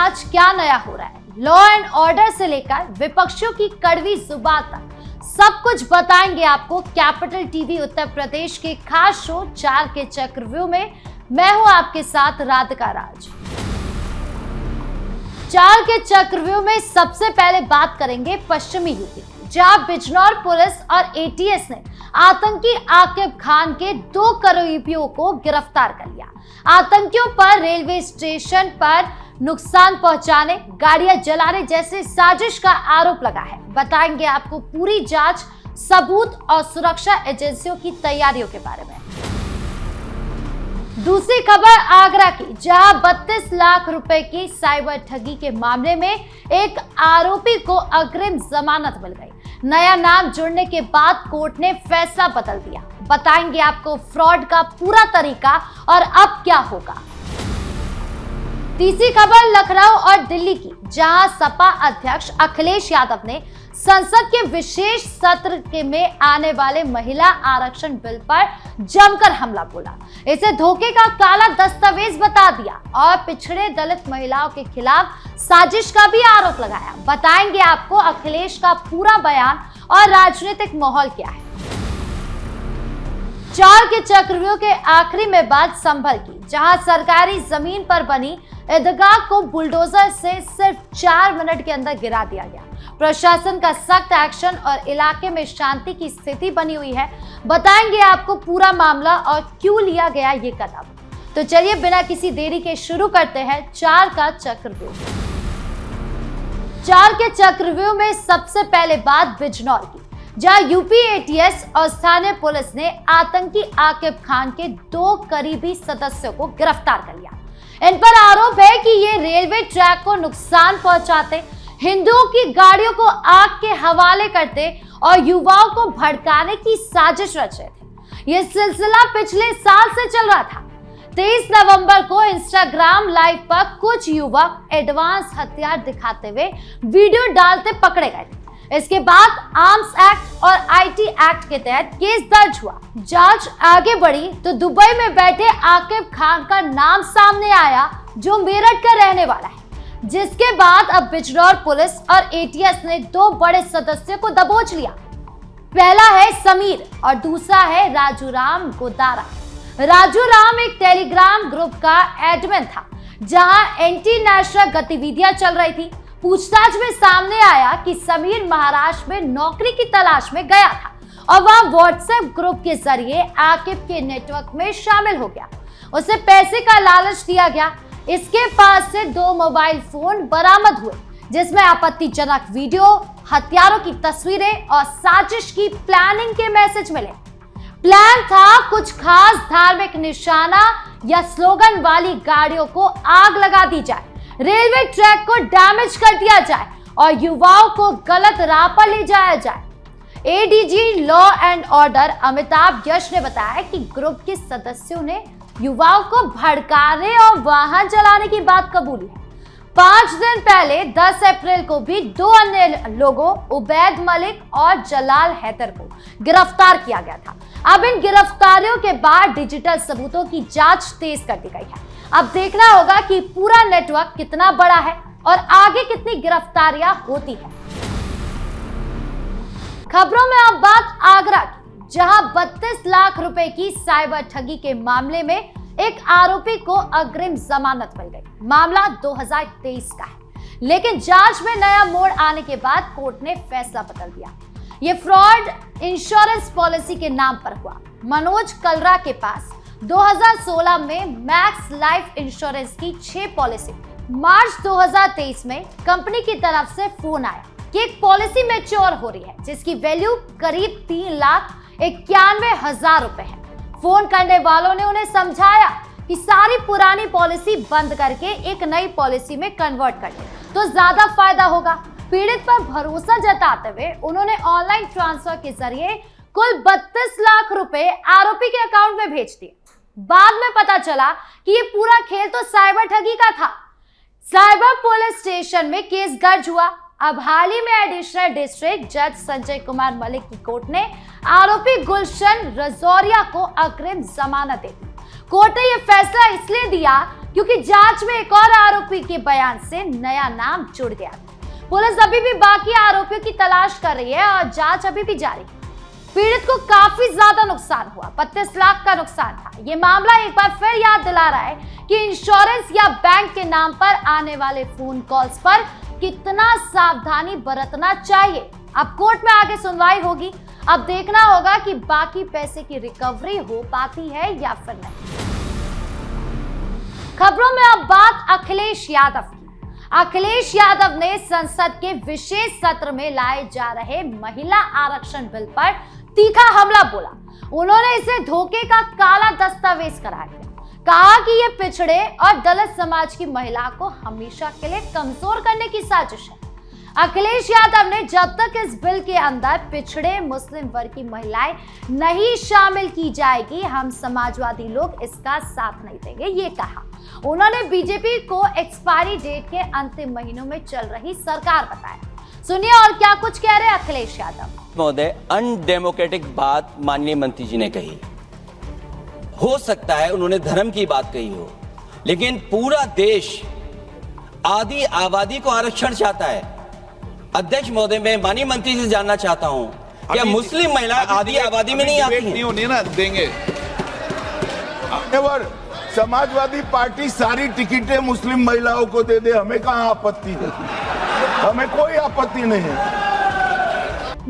आज क्या नया हो रहा है, लॉ एंड ऑर्डर से लेकर विपक्षियों की कड़वी जुबान तक सब कुछ बताएंगे आपको कैपिटल टीवी उत्तर प्रदेश के खास शो चार के चक्रव्यूह में। मैं हूं आपके साथ राधिका राज। चार के चक्रव्यूह में सबसे पहले बात करेंगे पश्चिमी यूपी, जहां बिजनौर पुलिस और एटीएस ने आतंकी आकिब खान के 2 करीबियों को गिरफ्तार कर लिया। आतंकियों पर रेलवे स्टेशन पर नुकसान पहुंचाने, गाड़ियां जलाने जैसे साजिश का आरोप लगा है। बताएंगे आपको पूरी जांच, सबूत और सुरक्षा एजेंसियों की तैयारियों के बारे में। दूसरी खबर आगरा की, जहां 32 लाख रुपए की साइबर ठगी के मामले में एक आरोपी को अग्रिम जमानत मिल गई। नया नाम जुड़ने के बाद कोर्ट ने फैसला बदल दिया। बताएंगे आपको फ्रॉड का पूरा तरीका और अब क्या होगा। तीसरी खबर लखनऊ और दिल्ली की, जहां सपा अध्यक्ष अखिलेश यादव ने संसद के विशेष सत्र में आने वाले महिला आरक्षण बिल पर जमकर हमला बोला। इसे धोखे का काला दस्तावेज बता दिया और पिछड़े दलित महिलाओं के खिलाफ साजिश का भी आरोप लगाया। बताएंगे आपको अखिलेश का पूरा बयान और राजनीतिक माहौल क्या है। चार के चक्रव्यूह के आखिरी में बात संभल की, जहां सरकारी जमीन पर बनी ईदगाह को बुलडोजर से सिर्फ 4 मिनट के अंदर गिरा दिया गया। प्रशासन का सख्त एक्शन और इलाके में शांति की स्थिति बनी हुई है। बताएंगे आपको पूरा मामला और क्यों लिया गया ये कदम। तो चलिए बिना किसी देरी के शुरू करते हैं चार का चक्रव्यूह। चार के चक्रव्यूह में सबसे पहले बात बिजनौर की, जहां यूपी एटीएस और स्थानीय पुलिस ने आतंकी आकिब खान के 2 करीबी सदस्यों को गिरफ्तार कर लिया। इन पर आरोप है कि ये रेलवे ट्रैक को नुकसान पहुंचाते, हिंदुओं की गाड़ियों को आग के हवाले करते और युवाओं को भड़काने की साजिश रच रहे थे। यह सिलसिला पिछले साल से चल रहा था। 23 नवंबर को इंस्टाग्राम लाइव पर कुछ युवक एडवांस हथियार दिखाते हुए वीडियो डालते पकड़े गए थे। इसके बाद आर्म्स एक्ट और आईटी एक्ट के तहत केस दर्ज हुआ। जांच आगे बढ़ी तो दुबई में बैठे आकिब खान का नाम सामने आया, जो मेरठ का रहने वाला है। जिसके बाद अब बिजनौर पुलिस और एटीएस ने 2 बड़े सदस्यों को दबोच लिया। पहला है समीर और दूसरा है राजू राम गोदारा। राजू राम एक टेलीग्राम ग्रुप का एडमिन था, जहां एंटी नेशनल गतिविधियां चल रही थी। पूछताछ में सामने आया कि समीर महाराष्ट्र में नौकरी की तलाश में गया था और वह व्हाट्सएप ग्रुप के जरिए आकिब के नेटवर्क में शामिल हो गया। उसे पैसे का लालच दिया गया। इसके पास से 2 मोबाइल फोन बरामद हुए, जिसमें आपत्तिजनक वीडियो, हथियारों की तस्वीरें और साजिश की प्लानिंग के मैसेज मिले। प्लान था कुछ खास धार्मिक निशाना या स्लोगन वाली गाड़ियों को आग लगा दी जाए, रेलवे ट्रैक को डैमेज कर दिया जाए और युवाओं को गलत राह पर ले जाया जाए। ADG law and order Amitabh Yash ने बताया कि ग्रुप के सदस्यों ने युवाओं को भड़काने और वाहन जलाने की बात कबूली है। 5 दिन पहले 10 अप्रैल को भी 2 अन्य लोगों, उबैद मलिक और जलाल हैदर को गिरफ्तार किया गया था। अब इन गिरफ्तारियों के बाद डिजिटल सबूतों की जांच तेज कर दी गई है। अब देखना होगा कि पूरा नेटवर्क कितना बड़ा है और आगे कितनी गिरफ्तारियां होती है। खबरों में अब बात आगरा की, जहां 32 लाख रुपए की साइबर ठगी के मामले में एक आरोपी को अग्रिम जमानत मिल गई। मामला 2023 का है, लेकिन जांच में नया मोड़ आने के बाद कोर्ट ने फैसला बदल दिया। ये फ्रॉड इंश्योरेंस पॉलिसी के नाम पर हुआ। मनोज कलरा के पास 2016 में मैक्स लाइफ इंश्योरेंस की 6 पॉलिसी। मार्च 2023 में कंपनी की तरफ से फोन आया कि एक पॉलिसी मैच्योर हो रही है, जिसकी वैल्यू करीब 3,91,000 रुपए है। फोन करने वालों ने उन्हें समझाया कि सारी पुरानी पॉलिसी बंद करके एक नई पॉलिसी में कन्वर्ट कर ले तो ज्यादा फायदा होगा। पीड़ित पर भरोसा जताते हुए उन्होंने ऑनलाइन ट्रांसफर के जरिए कुल 32 लाख रुपए आरोपी के अकाउंट में भेज दिए। बाद में पता चला कि ये पूरा खेल तो साइबर ठगी का था। साइबर पुलिस स्टेशन में केस दर्ज हुआ। अब हाल ही में एडिशनल डिस्ट्रिक्ट जज संजय कुमार मलिक की कोर्ट ने आरोपी गुलशन रजौरिया को अग्रिम जमानत दे दी। कोर्ट ने यह फैसला इसलिए दिया क्योंकि जांच में एक और आरोपी के बयान से नया नाम जुड़ गया। पुलिस अभी भी बाकी आरोपियों की तलाश कर रही है और जांच अभी भी जारी है। पीड़ित को काफी ज्यादा नुकसान हुआ, 32 लाख का नुकसान था। ये मामला एक बार फिर याद दिला रहा है कि इंश्योरेंस या बैंक के नाम पर आने वाले फोन कॉल्स पर कितना सावधानी बरतना चाहिए। अब कोर्ट में आगे सुनवाई होगी, अब देखना होगा कि बाकी पैसे की रिकवरी हो पाती है या फिर नहीं। खबरों में अब बात अखिलेश यादव की। अखिलेश यादव ने संसद के विशेष सत्र में लाए जा रहे महिला आरक्षण बिल पर तीखा हमला बोला। उन्होंने इसे धोखे का काला दस्तावेज करार दिया। कहा कि यह पिछड़े और दलित समाज की महिला को हमेशा के लिए कमजोर करने की साजिश है। अखिलेश यादव ने जब तक इस बिल के अंदर पिछड़े मुस्लिम वर्ग की महिलाएं नहीं शामिल की जाएगी, हम समाजवादी लोग इसका साथ नहीं देंगे, ये कहा। उन्होंने बीजेपी को एक्सपायरी डेट के अंतिम महीनों में चल रही सरकार बताया। सुनिए और क्या कुछ कह रहे अखिलेश यादव। महोदय, अनडेमोक्रेटिक बात माननीय मंत्री जी ने कही। हो सकता है उन्होंने धर्म की बात कही हो, लेकिन पूरा देश आदि आबादी को आरक्षण चाहता है। अध्यक्ष महोदय, मैं माननीय मंत्री से जानना चाहता हूं, क्या मुस्लिम महिला आदि आबादी में नहीं आती हैं? नहीं होनी ना देंगे। समाजवादी पार्टी सारी टिकटें मुस्लिम महिलाओं को दे दे, हमें कहां आपत्ति है, हमें कोई आपत्ति नहीं है।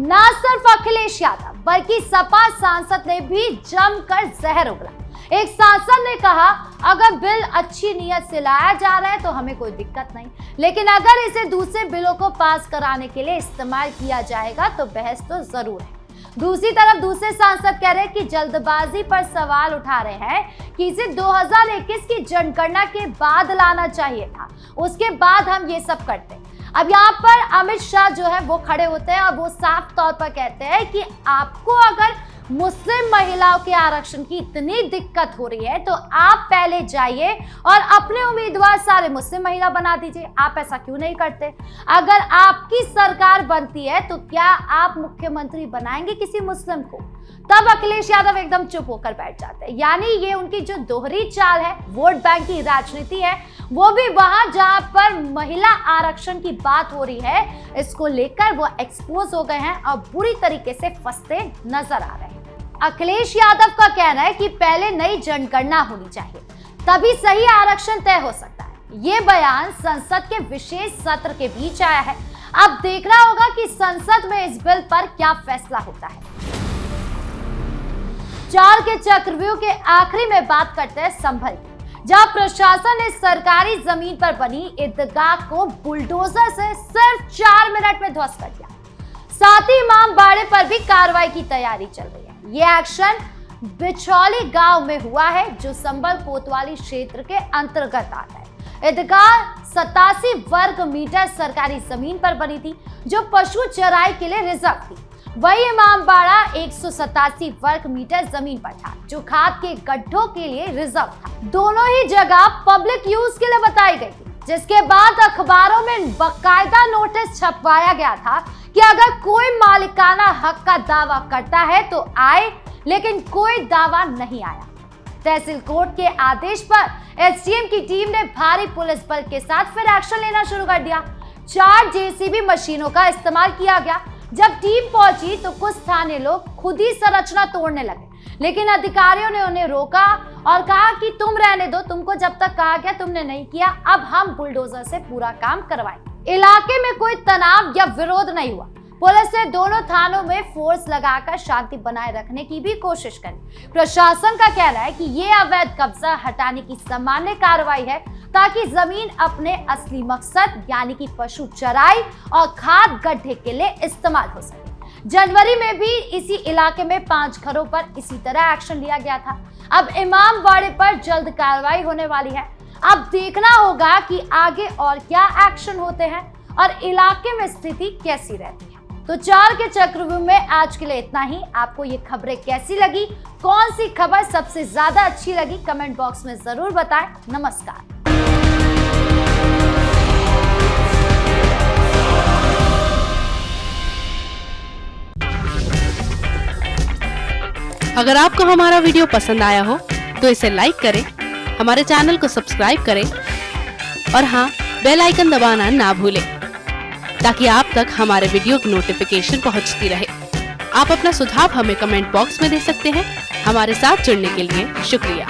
ना सिर्फ अखिलेश यादव बल्कि सपा सांसद ने भी जमकर जहर उगला। एक सांसद ने कहा, अगर बिल अच्छी नीयत से लाया जा रहा है तो हमें कोई दिक्कत नहीं, लेकिन अगर इसे दूसरे बिलों को पास कराने के लिए इस्तेमाल किया जाएगा तो बहस तो जरूर है। दूसरी तरफ दूसरे सांसद कह रहे हैं कि जल्दबाजी पर सवाल उठा रहे हैं कि इसे 2021 की जनगणना के बाद लाना चाहिए था, उसके बाद हम ये सब करते। अब यहाँ पर अमित शाह जो है वो खड़े होते हैं और वो साफ तौर पर कहते हैं कि आपको अगर मुस्लिम महिलाओं के आरक्षण की इतनी दिक्कत हो रही है तो आप पहले जाइए और अपने उम्मीदवार सारे मुस्लिम महिला बना दीजिए। आप ऐसा क्यों नहीं करते? अगर आपकी सरकार बनती है तो क्या आप मुख्यमंत्री बनाएंगे किसी मुस्लिम को? तब अखिलेश यादव एकदम चुप होकर बैठ जाते हैं। यानी ये उनकी जो दोहरी चाल है, वोट बैंक की राजनीति है, वो भी वहां जहां पर महिला आरक्षण की बात हो रही है, इसको लेकर वो एक्सपोज हो गए हैं और बुरी तरीके से फंसते नजर आ रहे हैं। अखिलेश यादव का कहना है कि पहले नई जनगणना होनी चाहिए, तभी सही आरक्षण तय हो सकता है। ये बयान संसद के विशेष सत्र के बीच आया है। अब देखना होगा कि संसद में इस बिल पर क्या फैसला होता है। चार के चक्रव्यूह के आखिरी में बात करते हैं संभल की, जहां प्रशासन ने सरकारी जमीन पर बनी ईदगाह को बुलडोजर से सिर्फ 4 मिनट में ध्वस्त कर दिया। साथ ही इमाम बाड़े पर भी कार्रवाई की तैयारी चल रही है। ये एक्शन बिछौली गांव में हुआ है, जो संभल कोतवाली क्षेत्र के अंतर्गत आता है। ईदगाह 87 वर्ग मीटर सरकारी जमीन पर बनी थी, जो पशु चराई के लिए रिजर्व थी। वही इमामबाड़ा 187 वर्ग मीटर जमीन पर था, जो खाद के गड्ढों के लिए रिजर्व था। दोनों ही जगह पब्लिक यूज के लिए बताई गई थी, जिसके बाद अखबारों में बकायदा नोटिस छपवाया गया था कि अगर कोई मालिकाना हक का दावा करता है तो आए, लेकिन कोई दावा नहीं आया। तहसील कोर्ट के आदेश पर एसडीएम की टीम ने भारी पुलिस बल के साथ फिर एक्शन लेना शुरू कर दिया। 4 जेसीबी मशीनों का इस्तेमाल किया गया। जब टीम पहुंची तो कुछ स्थानीय लोग खुद ही संरचना तोड़ने लगे, लेकिन अधिकारियों ने उन्हें रोका और कहा कि तुम रहने दो, तुमको जब तक कहा गया तुमने नहीं किया, अब हम बुलडोजर से पूरा काम करवाएंगे। इलाके में कोई तनाव या विरोध नहीं हुआ। पुलिस ने दोनों थानों में फोर्स लगाकर शांति बनाए रखने की भी कोशिश करी। प्रशासन का कहना है कि ये अवैध कब्जा हटाने की सामान्य कार्रवाई है, ताकि जमीन अपने असली मकसद यानी कि पशु चराई और खाद गड्ढे के लिए इस्तेमाल हो सके। जनवरी में भी इसी इलाके में 5 घरों पर इसी तरह एक्शन लिया गया था। अब इमामबाड़े पर जल्द कार्रवाई होने वाली है। अब देखना होगा कि आगे और क्या एक्शन होते हैं और इलाके में स्थिति कैसी रहती है। तो 4 के चक्रव्यूह में आज के लिए इतना ही। आपको ये खबरें कैसी लगी, कौन सी खबर सबसे ज्यादा अच्छी लगी, कमेंट बॉक्स में जरूर बताएं। नमस्कार। अगर आपको हमारा वीडियो पसंद आया हो तो इसे लाइक करें, हमारे चैनल को सब्सक्राइब करें और हाँ, बेल आइकन दबाना ना भूलें ताकि आप तक हमारे वीडियो की नोटिफिकेशन पहुंचती रहे। आप अपना सुझाव हमें कमेंट बॉक्स में दे सकते हैं। हमारे साथ जुड़ने के लिए शुक्रिया।